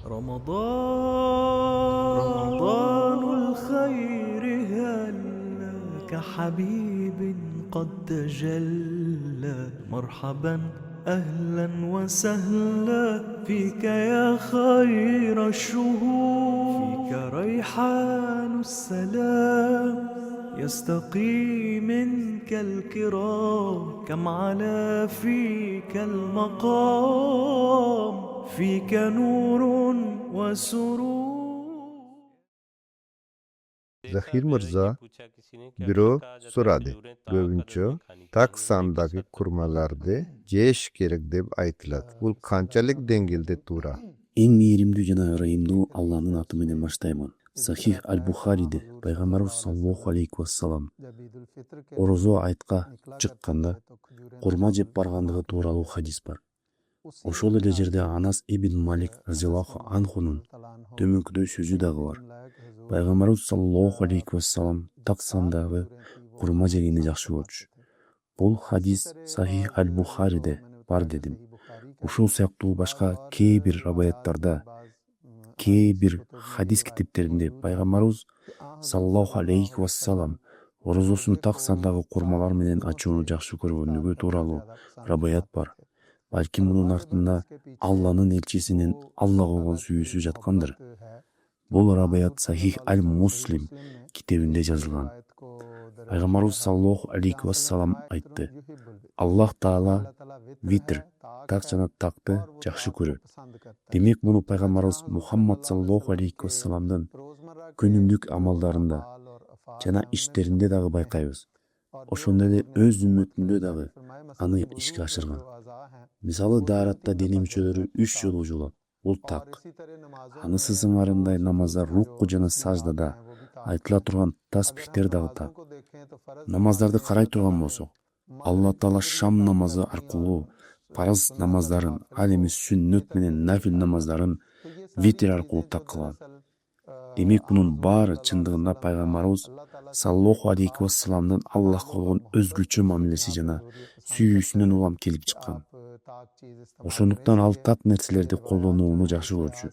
رمضان الخير هلا كحبيب قد تجلى مرحبا أهلا وسهلا فيك يا خير الشهور فيك ريحان السلام يستقي منك الكرام كم علا فيك المقام فيك نور وسرور. Zahir Mirza biro soradi. Göbünçö tak sandagi kurmalardy jeş gerek dep aytyladi. Bul kançalik dengelde tura? Эң мээримдүү жана ырайымдуу Алланын аты менен баштаймын. Сахих аль-Бухариде пайгамбарыбыз саллаллаху алейхи вассалам орозо айтка чыкканда курма жеп баргандыгы тууралуу хадис бар. Ошол эле жерде Анас ибн Малик разияллаху анхунун төмөнкүдөй сөзү дагы бар. Пайгамбарыбыз саллаллаху алейхи вассалам так сандагы курма жегенди жакшы көрчү. Бул хадис Сахих аль-Бухариде бар дедим. Ушул сыяктуу башка кээ бир рабаяттарда, кээ бир хадис китептеринде пайгамбарыбыз саллаллаху алейхи вассалам орозосун так сандагы курмалар менен ачууну жакшы көргөндүгү тууралуу рабаят бар. Балким мунун артында Алланын элчисинин Аллага болгон сүйүүсү жаткандыр. Бул рабаят Сахих аль-Муслим китебинде жазылган. Пайгамбарыбыз саллаллаху алейхи вассалам айтты: Аллах Таала витр, так жана такты жакшы көрөт. Демек муну пайгамбарыбыз Мухаммад саллаллаху алейхи вассаламдын күнүмдүк амалдарында жана иштеринде дагы байкайбыз. Ошондой эле өз үммөтүндө дагы аны ишке ашырган. Мисалы дааратта дене мүчөлөрү 3 жолу жуулат. Бул так. Анысы сыңарындай намаздар рукку жана саждада айтыла турган таспихтер дагы так. Намаздарды карай турган болсок, Алла Таала шам намазы аркылуу парыз намаздарын, ал эми сүннөт менен нафил намаздарын витр аркылуу так кылган. Демек мунун баары чындыгында пайгамбарыбыз саллаллаху алейхи вассаламдын Аллахка болгон өзгөчө мамилеси жана сүйүүсүнөн улам келип чыккан. Ошондуктан ал так нерселерди колдонууну жакшы көрчү.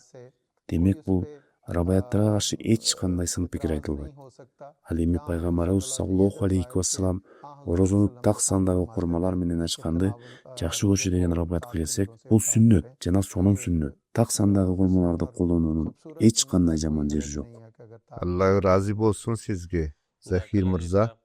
Демек бул рабаяттарга каршы эч кандай сын пикир айтылбайт. Ал эми пайгамбарыбыз саллаллаху алейхи вассалам орозону так сандагы курмалар менен ачканды жакшы көрчү деген рабаятка келсек, бул сүннөт жана сонун сүннөт. Так сандагы курмаларды колдонуунун эч кандай жаман жери жок. Allah razı bolsun sizge. Zahir Mirza